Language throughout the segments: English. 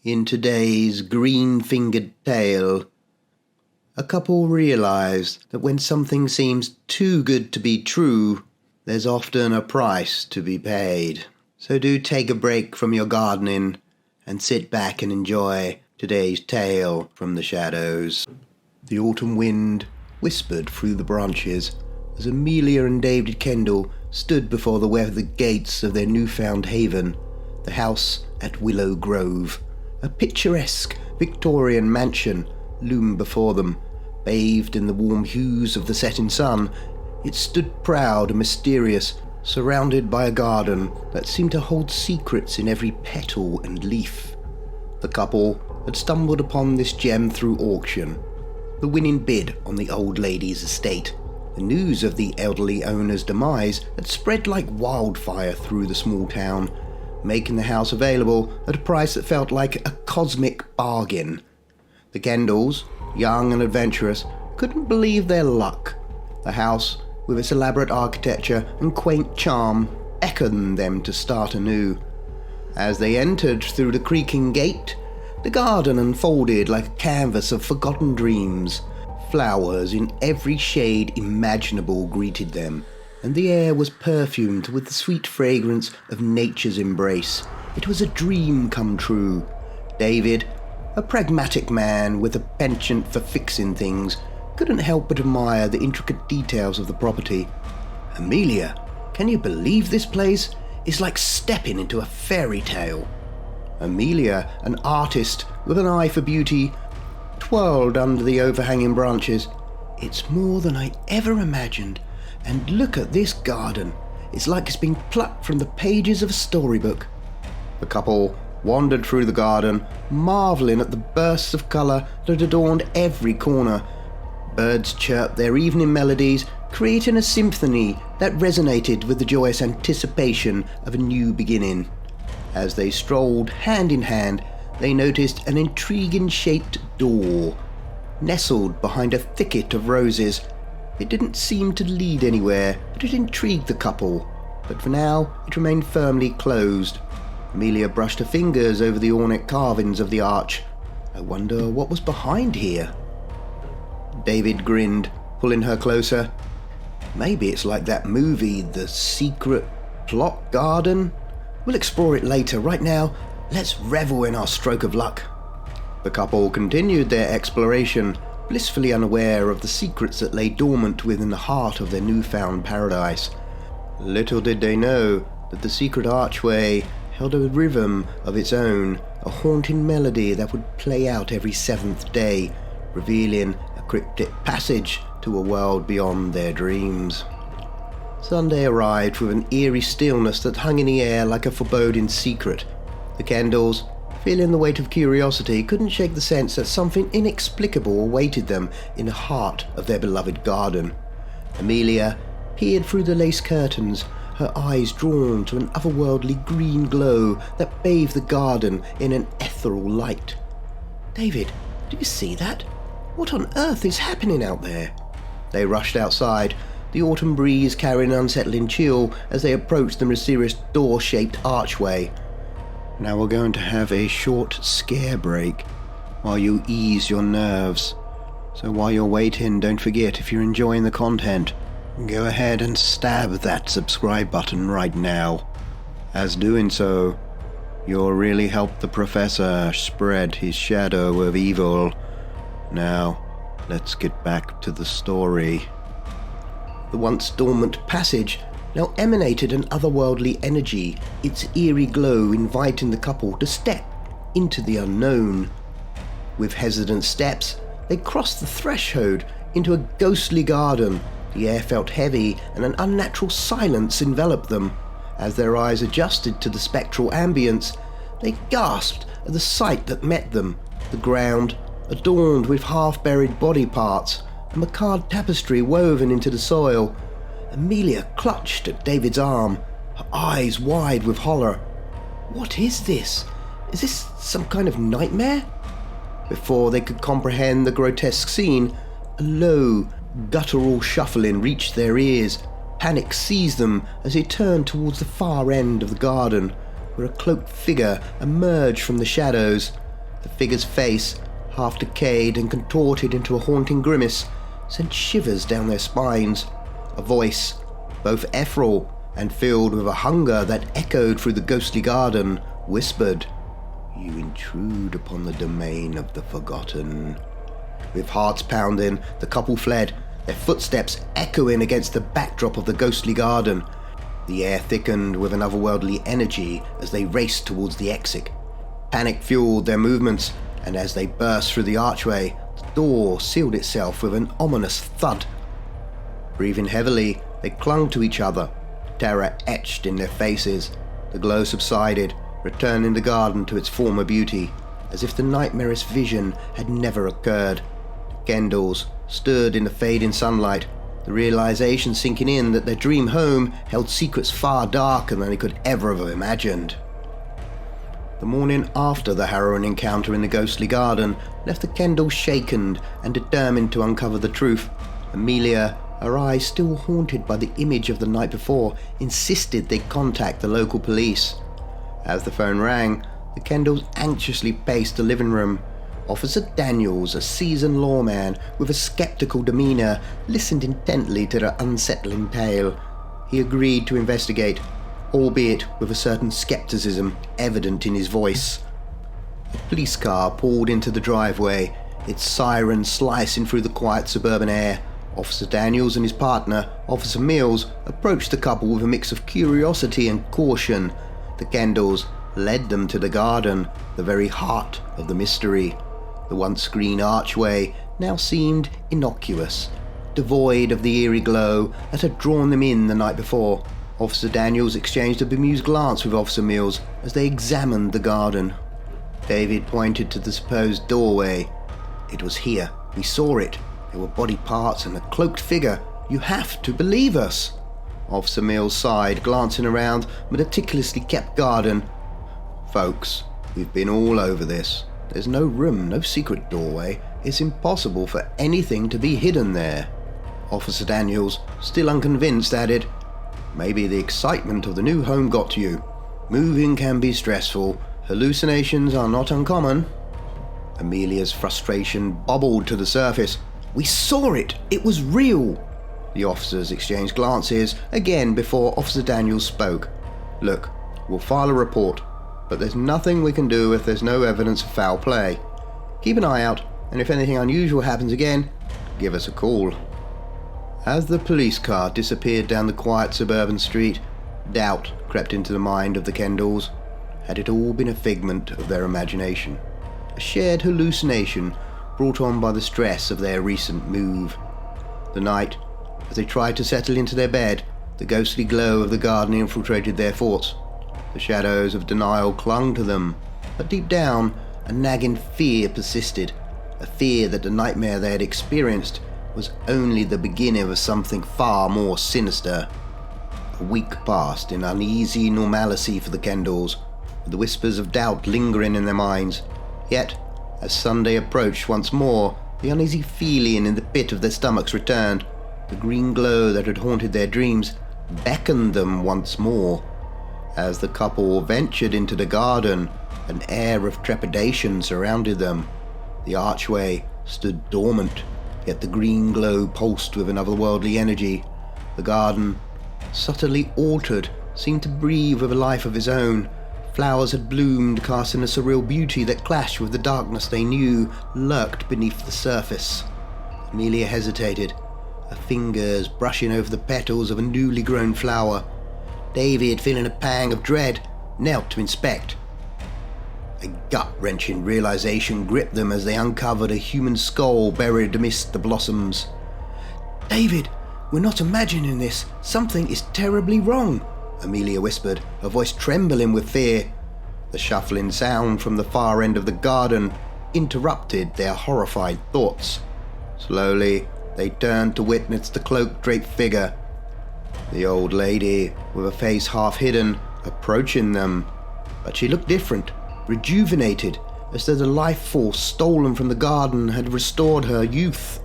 In today's green-fingered tale, a couple realize that when something seems too good to be true, there's often a price to be paid. So do take a break from your gardening and sit back and enjoy today's tale from the shadows. The autumn wind whispered through the branches as Amelia and David Kendall stood before the weathered gates of their newfound haven, the house at Willow Grove. A picturesque Victorian mansion loomed before them, bathed in the warm hues of the setting sun. It stood proud and mysterious, surrounded by a garden that seemed to hold secrets in every petal and leaf. The couple had stumbled upon this gem through auction, the winning bid on the old lady's estate. The news of the elderly owner's demise had spread like wildfire through the small town, making the house available at a price that felt like a cosmic bargain. The Kendalls, young and adventurous, couldn't believe their luck. The house, with its elaborate architecture and quaint charm, beckoned them to start anew. As they entered through the creaking gate, the garden unfolded like a canvas of forgotten dreams. Flowers in every shade imaginable greeted them, and the air was perfumed with the sweet fragrance of nature's embrace. It was a dream come true. David, a pragmatic man with a penchant for fixing things, couldn't help but admire the intricate details of the property. Amelia, can you believe this place? It's like stepping into a fairy tale. Amelia, an artist with an eye for beauty, twirled under the overhanging branches. It's more than I ever imagined. And look at this garden. It's like it's been plucked from the pages of a storybook. The couple wandered through the garden, marvelling at the bursts of colour that adorned every corner. Birds chirped their evening melodies, creating a symphony that resonated with the joyous anticipation of a new beginning. As they strolled hand in hand, they noticed an intriguing-shaped door, nestled behind a thicket of roses. It didn't seem to lead anywhere, but it intrigued the couple. But for now, it remained firmly closed. Amelia brushed her fingers over the ornate carvings of the arch. I wonder what was behind here. David grinned, pulling her closer. Maybe it's like that movie, The Secret Plot Garden? We'll explore it later. Right now, let's revel in our stroke of luck. The couple continued their exploration, blissfully unaware of the secrets that lay dormant within the heart of their newfound paradise. Little did they know that the secret archway held a rhythm of its own, a haunting melody that would play out every seventh day, revealing a cryptic passage to a world beyond their dreams. Sunday arrived with an eerie stillness that hung in the air like a foreboding secret. The Kendalls, feeling the weight of curiosity, couldn't shake the sense that something inexplicable awaited them in the heart of their beloved garden. Amelia peered through the lace curtains, her eyes drawn to an otherworldly green glow that bathed the garden in an ethereal light. David, do you see that? What on earth is happening out there? They rushed outside, the autumn breeze carrying an unsettling chill as they approached the mysterious door-shaped archway. Now we're going to have a short scare break while you ease your nerves. So while you're waiting, don't forget, if you're enjoying the content, go ahead and stab that subscribe button right now. As doing so, you'll really help the professor spread his shadow of evil. Now, let's get back to the story. The once dormant passage now emanated an otherworldly energy, its eerie glow inviting the couple to step into the unknown. With hesitant steps, they crossed the threshold into a ghostly garden. The air felt heavy, and an unnatural silence enveloped them. As their eyes adjusted to the spectral ambience, they gasped at the sight that met them. The ground, adorned with half-buried body parts, a macabre tapestry woven into the soil. Amelia clutched at David's arm, her eyes wide with horror. What is this? Is this some kind of nightmare? Before they could comprehend the grotesque scene, a low, guttural shuffling reached their ears. Panic seized them as they turned towards the far end of the garden, where a cloaked figure emerged from the shadows. The figure's face, half decayed and contorted into a haunting grimace, sent shivers down their spines. A voice, both ethereal and filled with a hunger that echoed through the ghostly garden, whispered, "You intrude upon the domain of the forgotten." With hearts pounding, the couple fled, their footsteps echoing against the backdrop of the ghostly garden. The air thickened with an otherworldly energy as they raced towards the exit. Panic fueled their movements, and as they burst through the archway, the door sealed itself with an ominous thud. Breathing heavily, they clung to each other, terror etched in their faces. The glow subsided, returning the garden to its former beauty, as if the nightmarish vision had never occurred. Kendalls stood in the fading sunlight, the realization sinking in that their dream home held secrets far darker than they could ever have imagined. The morning after the harrowing encounter in the ghostly garden left the Kendalls shaken and determined to uncover the truth. Amelia, her eyes still haunted by the image of the night before, insisted they contact the local police. As the phone rang, the Kendalls anxiously paced the living room. Officer Daniels, a seasoned lawman with a skeptical demeanor, listened intently to their unsettling tale. He agreed to investigate, albeit with a certain skepticism evident in his voice. A police car pulled into the driveway, its siren slicing through the quiet suburban air. Officer Daniels and his partner, Officer Mills, approached the couple with a mix of curiosity and caution. The Kendalls led them to the garden, the very heart of the mystery. The once green archway now seemed innocuous, devoid of the eerie glow that had drawn them in the night before. Officer Daniels exchanged a bemused glance with Officer Mills as they examined the garden. David pointed to the supposed doorway. "It was here. We saw it. There were body parts and a cloaked figure. You have to believe us." Officer Mills sighed, glancing around the meticulously kept garden. "Folks, we've been all over this. There's no room, no secret doorway. It's impossible for anything to be hidden there." Officer Daniels, still unconvinced, added, "Maybe the excitement of the new home got to you. Moving can be stressful. Hallucinations are not uncommon." Amelia's frustration bubbled to the surface. "We saw it! It was real!" The officers exchanged glances again before Officer Daniels spoke. "Look, we'll file a report, but there's nothing we can do if there's no evidence of foul play. Keep an eye out, and if anything unusual happens again, give us a call." As the police car disappeared down the quiet suburban street, doubt crept into the mind of the Kendalls. Had it all been a figment of their imagination? A shared hallucination brought on by the stress of their recent move? The night, as they tried to settle into their bed, the ghostly glow of the garden infiltrated their thoughts. The shadows of denial clung to them, but deep down, a nagging fear persisted, a fear that the nightmare they had experienced was only the beginning of something far more sinister. A week passed in uneasy normalcy for the Kendalls, with the whispers of doubt lingering in their minds. Yet, as Sunday approached once more, the uneasy feeling in the pit of their stomachs returned. The green glow that had haunted their dreams beckoned them once more. As the couple ventured into the garden, an air of trepidation surrounded them. The archway stood dormant, yet the green glow pulsed with an otherworldly energy. The garden, subtly altered, seemed to breathe with a life of its own. Flowers had bloomed, casting a surreal beauty that clashed with the darkness they knew lurked beneath the surface. Amelia hesitated, her fingers brushing over the petals of a newly grown flower. David, feeling a pang of dread, knelt to inspect. A gut-wrenching realization gripped them as they uncovered a human skull buried amidst the blossoms. "David, we're not imagining this. Something is terribly wrong," Amelia whispered, her voice trembling with fear. The shuffling sound from the far end of the garden interrupted their horrified thoughts. Slowly, they turned to witness the cloak-draped figure. The old lady, with a face half hidden, approaching them. But she looked different, rejuvenated, as though the life force stolen from the garden had restored her youth.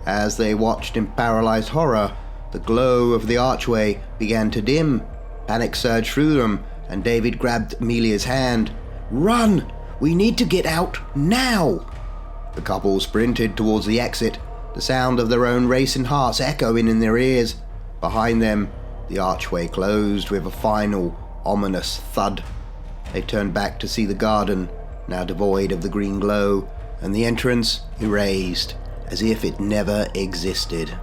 As they watched in paralyzed horror, the glow of the archway began to dim. Panic surged through them, and David grabbed Amelia's hand. "Run! We need to get out now! The couple sprinted towards the exit, the sound of their own racing hearts echoing in their ears. Behind them, the archway closed with a final, ominous thud. They turned back to see the garden, now devoid of the green glow, and the entrance erased, as if it never existed.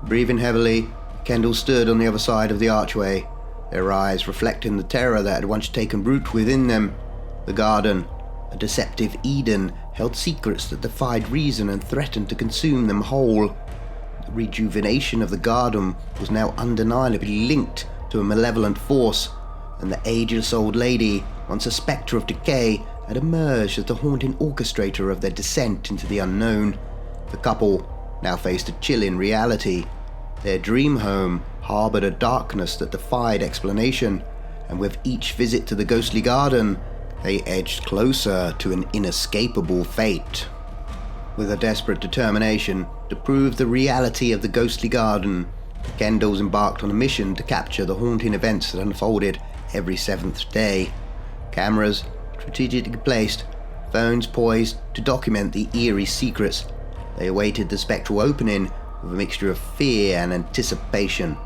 Breathing heavily, Kendall stood on the other side of the archway, their eyes reflecting the terror that had once taken root within them. The garden, a deceptive Eden, held secrets that defied reason and threatened to consume them whole. The rejuvenation of the garden was now undeniably linked to a malevolent force, and the ageless old lady, once a spectre of decay, had emerged as the haunting orchestrator of their descent into the unknown. The couple now faced a chilling reality. Their dream home harbored a darkness that defied explanation, and with each visit to the ghostly garden, they edged closer to an inescapable fate. With a desperate determination to prove the reality of the ghostly garden, the Kendalls embarked on a mission to capture the haunting events that unfolded every seventh day. Cameras strategically placed, phones poised to document the eerie secrets. They awaited the spectral opening with a mixture of fear and anticipation.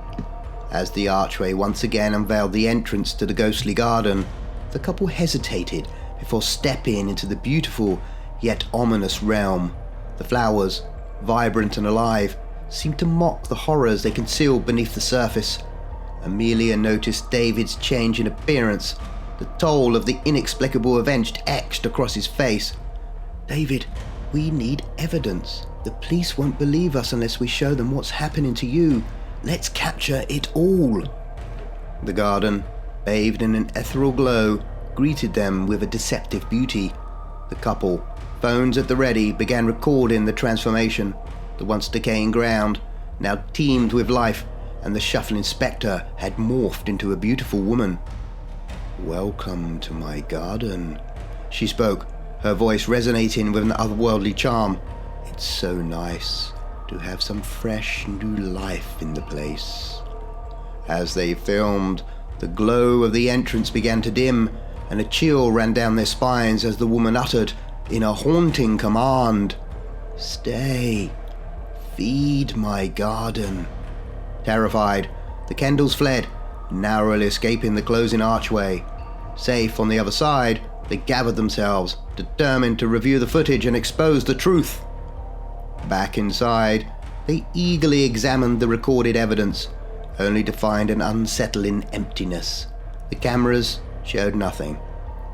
As the archway once again unveiled the entrance to the ghostly garden, the couple hesitated before stepping into the beautiful yet ominous realm. The flowers, vibrant and alive, seemed to mock the horrors they concealed beneath the surface. Amelia noticed David's change in appearance, the toll of the inexplicable event etched across his face. "David, we need evidence. The police won't believe us unless we show them what's happening to you. Let's capture it all." The garden, bathed in an ethereal glow, greeted them with a deceptive beauty. The couple, phones at the ready, began recording the transformation. The once decaying ground now teemed with life, and the shuffling spectre had morphed into a beautiful woman. "Welcome to my garden," she spoke, her voice resonating with an otherworldly charm. "It's so nice to have some fresh new life in the place." As they filmed, the glow of the entrance began to dim, and a chill ran down their spines as the woman uttered, in a haunting command, "Stay. Feed my garden." Terrified, the Kendalls fled, narrowly escaping the closing archway. Safe on the other side, they gathered themselves, determined to review the footage and expose the truth. Back inside, they eagerly examined the recorded evidence, only to find an unsettling emptiness. The cameras showed nothing.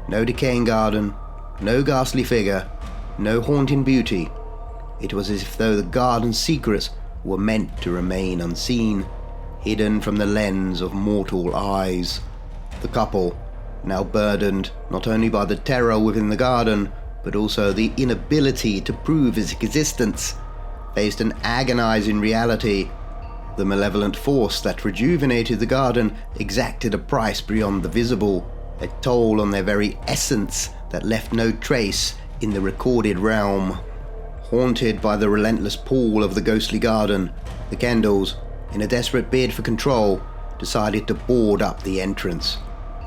No decaying garden, no ghastly figure, no haunting beauty. It was as if though the garden's secrets were meant to remain unseen, hidden from the lens of mortal eyes. The couple, now burdened not only by the terror within the garden, but also the inability to prove its existence, faced an agonizing reality. The malevolent force that rejuvenated the garden exacted a price beyond the visible, a toll on their very essence that left no trace in the recorded realm. Haunted by the relentless pull of the ghostly garden, the Kendalls, in a desperate bid for control, decided to board up the entrance.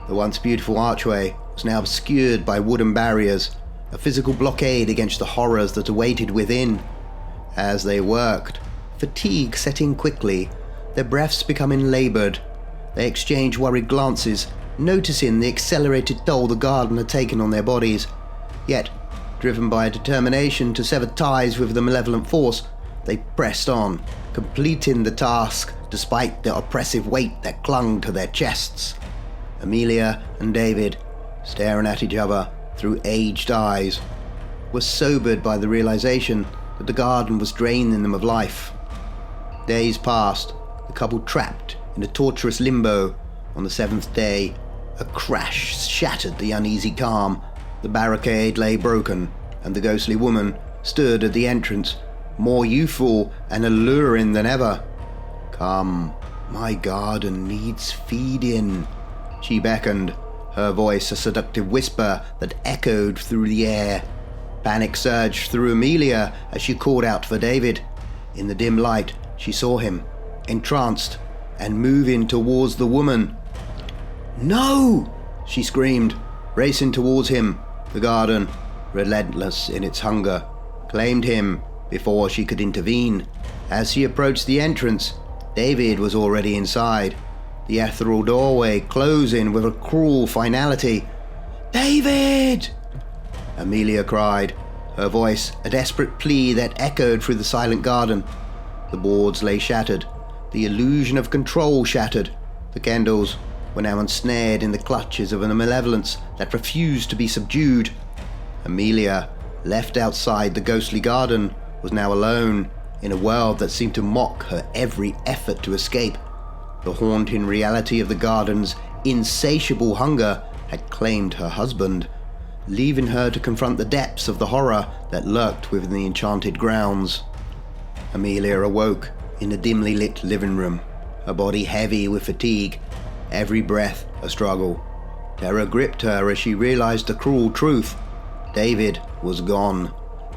The once beautiful archway was now obscured by wooden barriers, a physical blockade against the horrors that awaited within. As they worked, fatigue set in quickly, their breaths becoming laboured. They exchanged worried glances, noticing the accelerated toll the garden had taken on their bodies. Yet, driven by a determination to sever ties with the malevolent force, they pressed on, completing the task despite the oppressive weight that clung to their chests. Amelia and David, staring at each other through aged eyes, were sobered by the realization that the garden was draining them of life. Days passed, the couple trapped in a torturous limbo. On the seventh day, a crash shattered the uneasy calm. The barricade lay broken, and the ghostly woman stood at the entrance, more youthful and alluring than ever. "Come, my garden needs feeding," she beckoned, her voice a seductive whisper that echoed through the air. Panic surged through Amelia as she called out for David. In the dim light, she saw him, entranced, and moving towards the woman. "No!" she screamed, racing towards him, The garden, relentless in its hunger, claimed him before she could intervene. As she approached the entrance, David was already inside, the ethereal doorway closing with a cruel finality. "David!" Amelia cried, her voice a desperate plea that echoed through the silent garden. The boards lay shattered, the illusion of control shattered. The candles were now ensnared in the clutches of a malevolence that refused to be subdued. Amelia, left outside the ghostly garden, was now alone in a world that seemed to mock her every effort to escape. The haunting reality of the garden's insatiable hunger had claimed her husband, leaving her to confront the depths of the horror that lurked within the enchanted grounds. Amelia awoke in the dimly lit living room, her body heavy with fatigue, every breath a struggle. Terror gripped her as she realized the cruel truth. David was gone,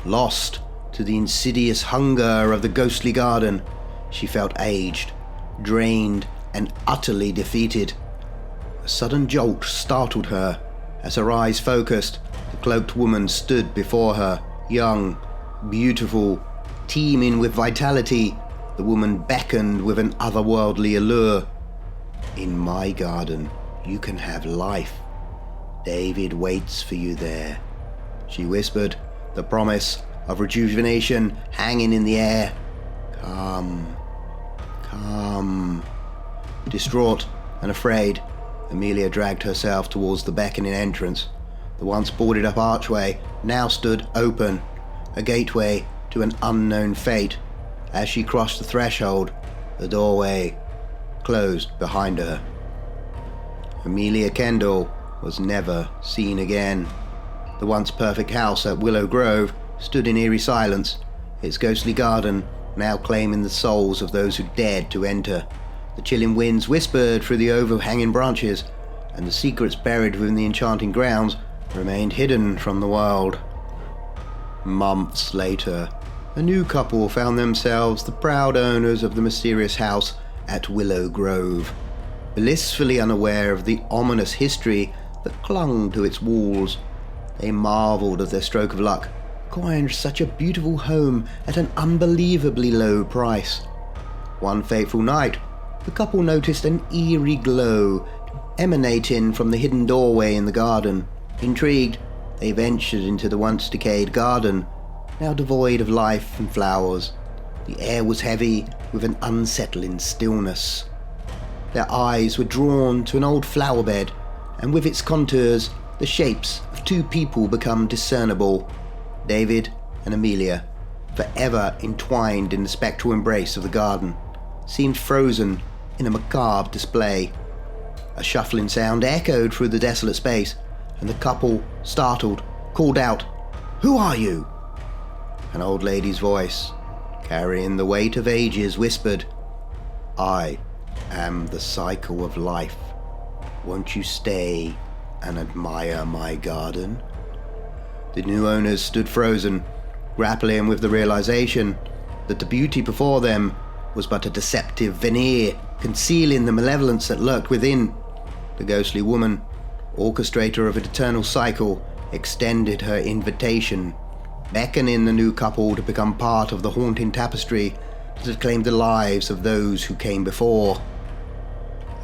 lost to the insidious hunger of the ghostly garden. She felt aged, drained, and utterly defeated. A sudden jolt startled her. As her eyes focused, the cloaked woman stood before her, young, beautiful, teeming with vitality. The woman beckoned with an otherworldly allure. "In my garden, you can have life. David waits for you there," she whispered, the promise of rejuvenation hanging in the air. "Come, come." Distraught and afraid, Amelia dragged herself towards the beckoning entrance. The once boarded up archway now stood open, a gateway to an unknown fate. As she crossed the threshold, the doorway closed behind her. Amelia Kendall was never seen again. The once perfect house at Willow Grove stood in eerie silence, its ghostly garden now claiming the souls of those who dared to enter. The chilling winds whispered through the overhanging branches, and the secrets buried within the enchanting grounds remained hidden from the world. Months later, a new couple found themselves the proud owners of the mysterious house at Willow Grove, blissfully unaware of the ominous history that clung to its walls. They marveled at their stroke of luck, acquiring such a beautiful home at an unbelievably low price. One fateful night, the couple noticed an eerie glow emanating from the hidden doorway in the garden. Intrigued, they ventured into the once decayed garden, now devoid of life and flowers. The air was heavy with an unsettling stillness. Their eyes were drawn to an old flower bed, and with its contours, the shapes of two people become discernible. David and Amelia, forever entwined in the spectral embrace of the garden, seemed frozen in a macabre display. A shuffling sound echoed through the desolate space, and the couple, startled, called out, "Who are you?" An old lady's voice, carrying the weight of ages, whispered, "I am the cycle of life. Won't you stay and admire my garden?" The new owners stood frozen, grappling with the realization that the beauty before them was but a deceptive veneer concealing the malevolence that lurked within. The ghostly woman, orchestrator of an eternal cycle, extended her invitation, beckoning the new couple to become part of the haunting tapestry that had claimed the lives of those who came before.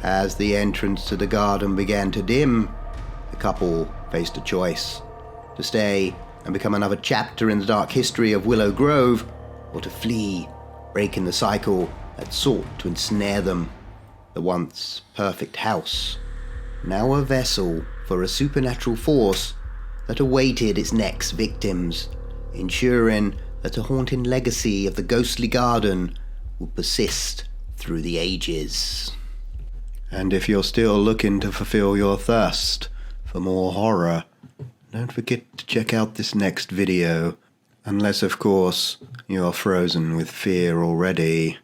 As the entrance to the garden began to dim, the couple faced a choice: to stay and become another chapter in the dark history of Willow Grove, or to flee, breaking the cycle that sought to ensnare them. The once perfect house, now a vessel for a supernatural force that awaited its next victims, ensuring that a haunting legacy of the ghostly garden would persist through the ages. And if you're still looking to fulfill your thirst for more horror, don't forget to check out this next video, unless of course you're frozen with fear already.